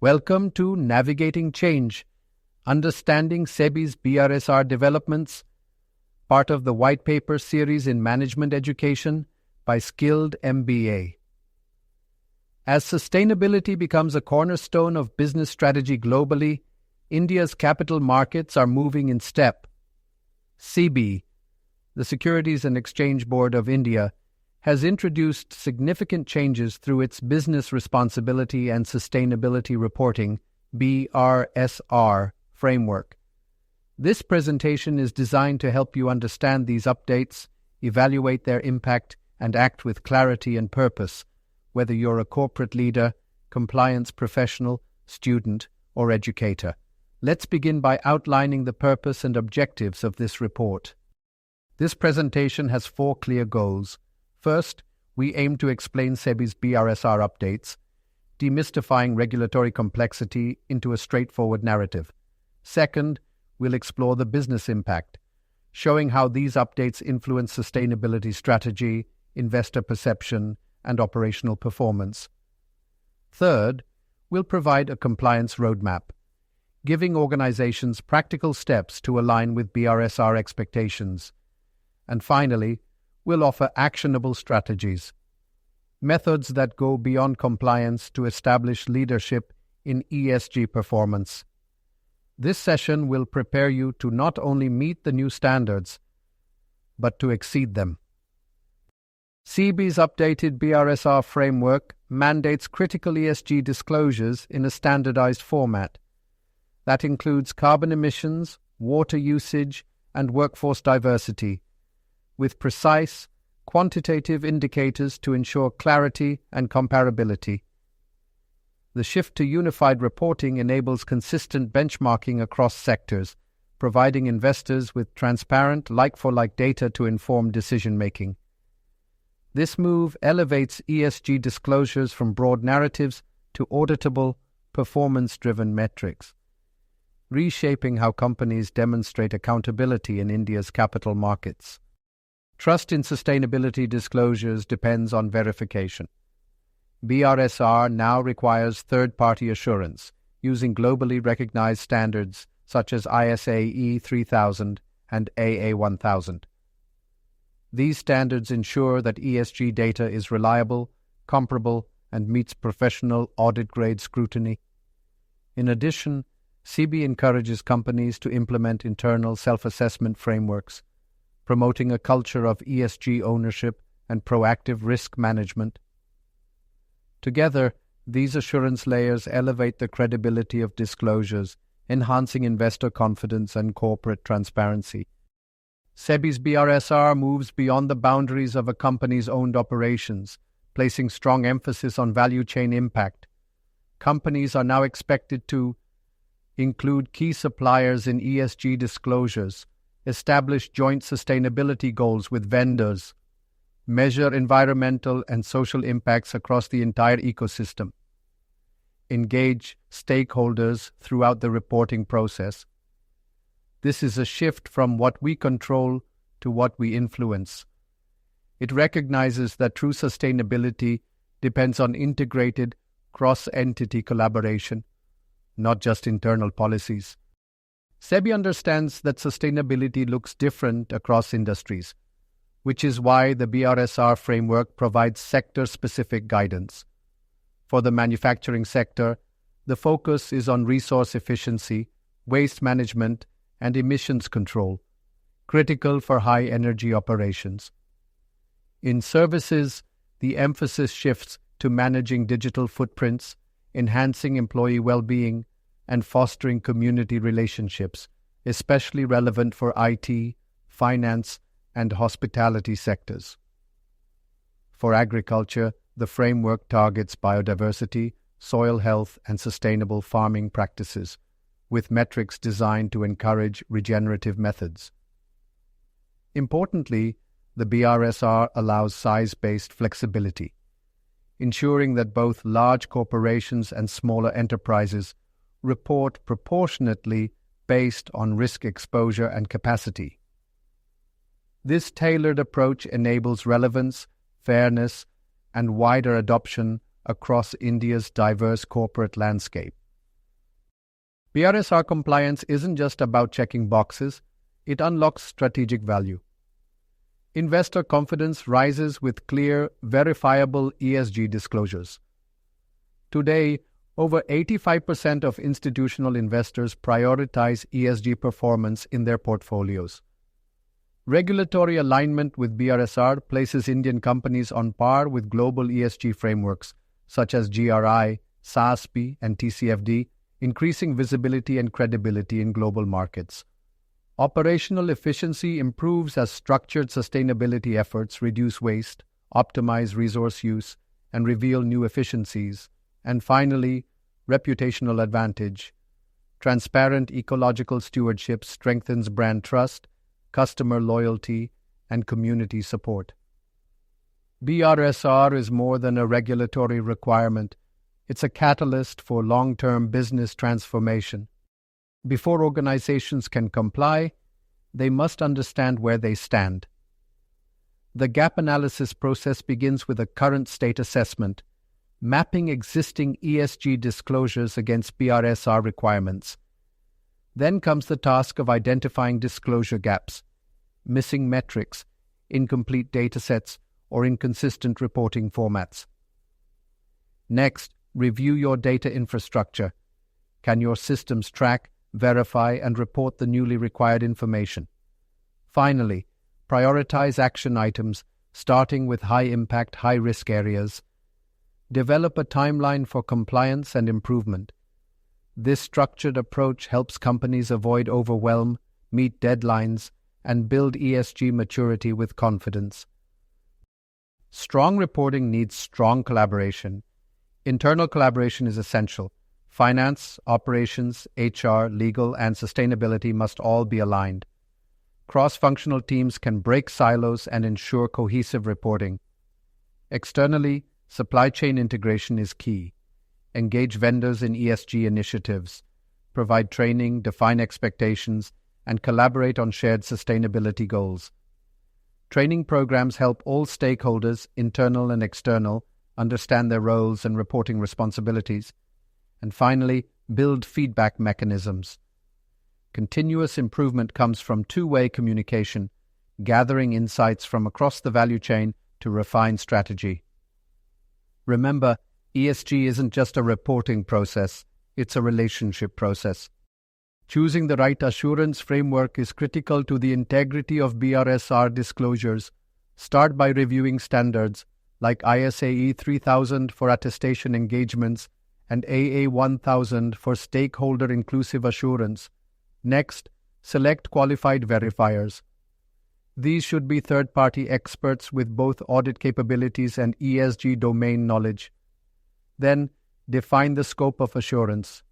Welcome to Navigating Change, Understanding SEBI's BRSR Developments, part of the White Paper series in Management Education by Skilled MBA. As sustainability becomes a cornerstone of business strategy globally, India's capital markets are moving in step. SEBI, the Securities and Exchange Board of India, has introduced significant changes through its Business Responsibility and Sustainability Reporting (BRSR) framework. This presentation is designed to help you understand these updates, evaluate their impact, and act with clarity and purpose, whether you're a corporate leader, compliance professional, student, or educator. Let's begin by outlining the purpose and objectives of this report. This presentation has 4 clear goals. First, we aim to explain SEBI's BRSR updates, demystifying regulatory complexity into a straightforward narrative. Second, we'll explore the business impact, showing how these updates influence sustainability strategy, investor perception, and operational performance. Third, we'll provide a compliance roadmap, giving organizations practical steps to align with BRSR expectations. And finally, we'll offer actionable strategies, methods that go beyond compliance to establish leadership in ESG performance. This session will prepare you to not only meet the new standards, but to exceed them. SEBI's updated BRSR framework mandates critical ESG disclosures in a standardized format. That includes carbon emissions, water usage, and workforce diversity, with precise, quantitative indicators to ensure clarity and comparability. The shift to unified reporting enables consistent benchmarking across sectors, providing investors with transparent, like-for-like data to inform decision-making. This move elevates ESG disclosures from broad narratives to auditable, performance-driven metrics, reshaping how companies demonstrate accountability in India's capital markets. Trust in sustainability disclosures depends on verification. BRSR now requires third-party assurance, using globally recognized standards such as ISA E3000 and AA1000. These standards ensure that ESG data is reliable, comparable, and meets professional audit-grade scrutiny. In addition, SEBI encourages companies to implement internal self-assessment frameworks, promoting a culture of ESG ownership and proactive risk management. Together, these assurance layers elevate the credibility of disclosures, enhancing investor confidence and corporate transparency. SEBI's BRSR moves beyond the boundaries of a company's owned operations, placing strong emphasis on value chain impact. Companies are now expected to include key suppliers in ESG disclosures, establish joint sustainability goals with vendors, measure environmental and social impacts across the entire ecosystem, engage stakeholders throughout the reporting process. This is a shift from what we control to what we influence. It recognizes that true sustainability depends on integrated cross-entity collaboration, not just internal policies. SEBI understands that sustainability looks different across industries, which is why the BRSR framework provides sector-specific guidance. For the manufacturing sector, the focus is on resource efficiency, waste management, and emissions control, critical for high-energy operations. In services, the emphasis shifts to managing digital footprints, enhancing employee well-being, and fostering community relationships, especially relevant for IT, finance, and hospitality sectors. For agriculture, the framework targets biodiversity, soil health, and sustainable farming practices, with metrics designed to encourage regenerative methods. Importantly, the BRSR allows size-based flexibility, ensuring that both large corporations and smaller enterprises report proportionately based on risk exposure and capacity. This tailored approach enables relevance, fairness, and wider adoption across India's diverse corporate landscape. BRSR compliance isn't just about checking boxes, it unlocks strategic value. Investor confidence rises with clear, verifiable ESG disclosures. Today, over 85% of institutional investors prioritize ESG performance in their portfolios. Regulatory alignment with BRSR places Indian companies on par with global ESG frameworks such as GRI, SASB, and TCFD, increasing visibility and credibility in global markets. Operational efficiency improves as structured sustainability efforts reduce waste, optimize resource use, and reveal new efficiencies. And finally, reputational advantage. Transparent ecological stewardship strengthens brand trust, customer loyalty, and community support. BRSR is more than a regulatory requirement. It's a catalyst for long-term business transformation. Before organizations can comply, they must understand where they stand. The gap analysis process begins with a current state assessment, mapping existing ESG disclosures against BRSR requirements. Then comes the task of identifying disclosure gaps, missing metrics, incomplete datasets, or inconsistent reporting formats. Next, review your data infrastructure. Can your systems track, verify, and report the newly required information? Finally, prioritize action items, starting with high-impact, high-risk areas. Develop a timeline for compliance and improvement. This structured approach helps companies avoid overwhelm, meet deadlines, and build ESG maturity with confidence. Strong reporting needs strong collaboration. Internal collaboration is essential. Finance, operations, HR, legal, and sustainability must all be aligned. Cross-functional teams can break silos and ensure cohesive reporting. Externally, supply chain integration is key. Engage vendors in ESG initiatives, provide training, define expectations, and collaborate on shared sustainability goals. Training programs help all stakeholders, internal and external, understand their roles and reporting responsibilities. And finally, build feedback mechanisms. Continuous improvement comes from two-way communication, gathering insights from across the value chain to refine strategy. Remember, ESG isn't just a reporting process, it's a relationship process. Choosing the right assurance framework is critical to the integrity of BRSR disclosures. Start by reviewing standards like ISAE 3000 for attestation engagements and AA 1000 for stakeholder inclusive assurance. Next, select qualified verifiers. These should be third-party experts with both audit capabilities and ESG domain knowledge. Then, define the scope of assurance.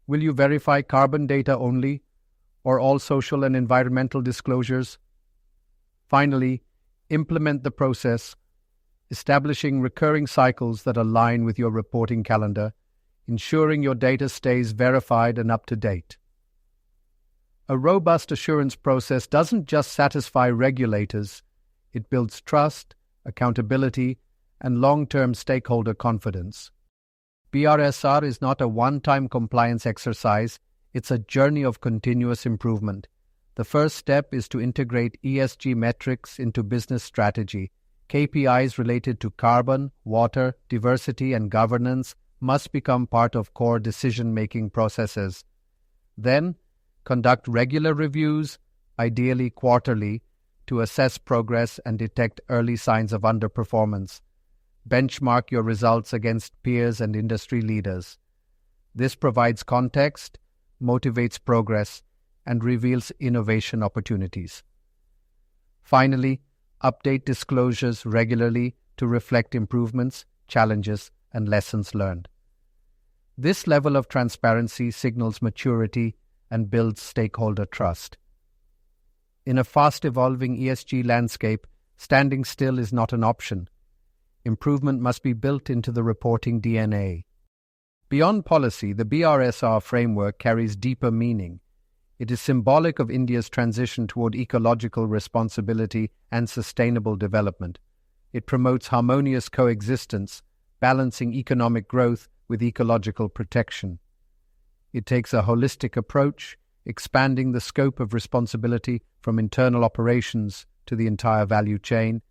Will you verify carbon data only, or all social and environmental disclosures? Finally, implement the process, establishing recurring cycles that align with your reporting calendar, ensuring your data stays verified and up to date. A robust assurance process doesn't just satisfy regulators, it builds trust, accountability, and long-term stakeholder confidence. BRSR is not a one-time compliance exercise, it's a journey of continuous improvement. The first step is to integrate ESG metrics into business strategy. KPIs related to carbon, water, diversity, and governance must become part of core decision-making processes. Then, conduct regular reviews, ideally quarterly, to assess progress and detect early signs of underperformance. Benchmark your results against peers and industry leaders. This provides context, motivates progress, and reveals innovation opportunities. Finally, update disclosures regularly to reflect improvements, challenges, and lessons learned. This level of transparency signals maturity and builds stakeholder trust. In a fast-evolving ESG landscape, standing still is not an option. Improvement must be built into the reporting DNA. Beyond policy, the BRSR framework carries deeper meaning. It is symbolic of India's transition toward ecological responsibility and sustainable development. It promotes harmonious coexistence, balancing economic growth with ecological protection. It takes a holistic approach, expanding the scope of responsibility from internal operations to the entire value chain,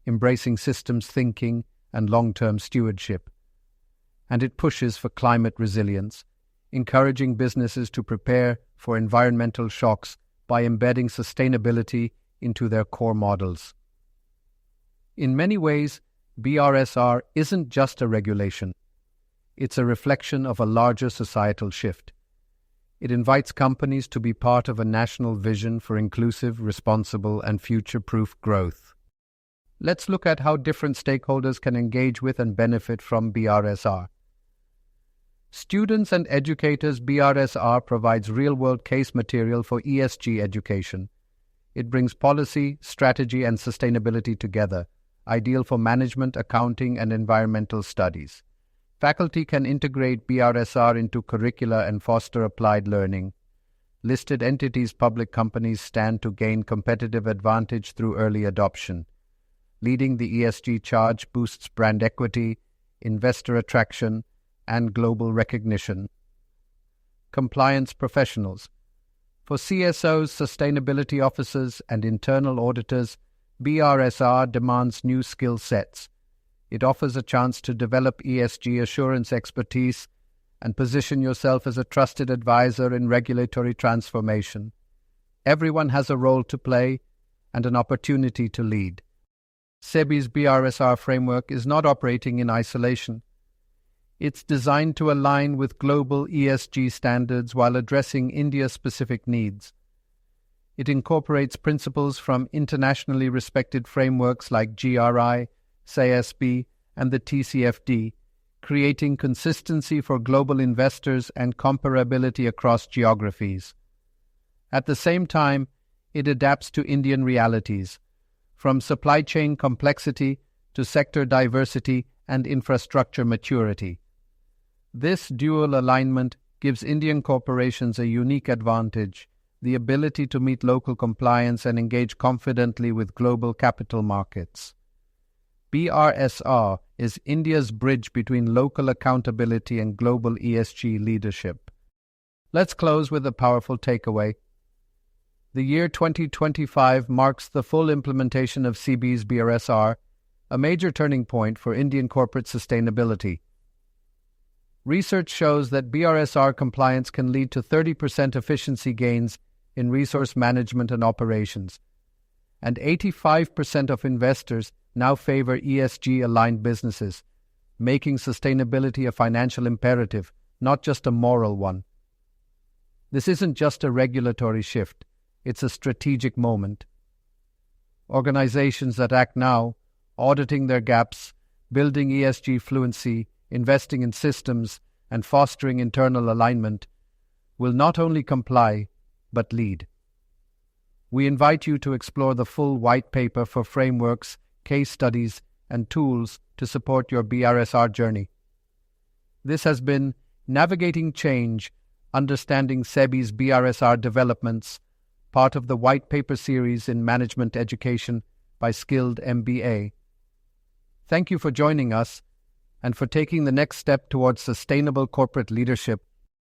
embracing systems thinking and long-term stewardship. And it pushes for climate resilience, encouraging businesses to prepare for environmental shocks by embedding sustainability into their core models. In many ways, BRSR isn't just a regulation. It's a reflection of a larger societal shift. It invites companies to be part of a national vision for inclusive, responsible, and future-proof growth. Let's look at how different stakeholders can engage with and benefit from BRSR. Students and educators. BRSR provides real-world case material for ESG education. It brings policy, strategy, and sustainability together, ideal for management, accounting, and environmental studies. Faculty can integrate BRSR into curricula and foster applied learning. Listed entities, public companies stand to gain competitive advantage through early adoption. Leading the ESG charge boosts brand equity, investor attraction, and global recognition. Compliance professionals. For CSOs, sustainability officers, and internal auditors, BRSR demands new skill sets. It offers a chance to develop ESG assurance expertise and position yourself as a trusted advisor in regulatory transformation. Everyone has a role to play and an opportunity to lead. SEBI's BRSR framework is not operating in isolation. It's designed to align with global ESG standards while addressing India-specific needs. It incorporates principles from internationally respected frameworks like GRI, SASB, and the TCFD, creating consistency for global investors and comparability across geographies. At the same time, it adapts to Indian realities, from supply chain complexity to sector diversity and infrastructure maturity. This dual alignment gives Indian corporations a unique advantage, the ability to meet local compliance and engage confidently with global capital markets. BRSR is India's bridge between local accountability and global ESG leadership. Let's close with a powerful takeaway. The year 2025 marks the full implementation of SEBI's BRSR, a major turning point for Indian corporate sustainability. Research shows that BRSR compliance can lead to 30% efficiency gains in resource management and operations, and 85% of investors now favor ESG-aligned businesses, making sustainability a financial imperative, not just a moral one. This isn't just a regulatory shift, it's a strategic moment. Organizations that act now, auditing their gaps, building ESG fluency, investing in systems, and fostering internal alignment, will not only comply, but lead. We invite you to explore the full white paper for frameworks, case studies, and tools to support your BRSR journey. This has been Navigating Change, Understanding SEBI's BRSR Developments, part of the white paper series in Management Education by Skilled MBA. Thank you for joining us and for taking the next step towards sustainable corporate leadership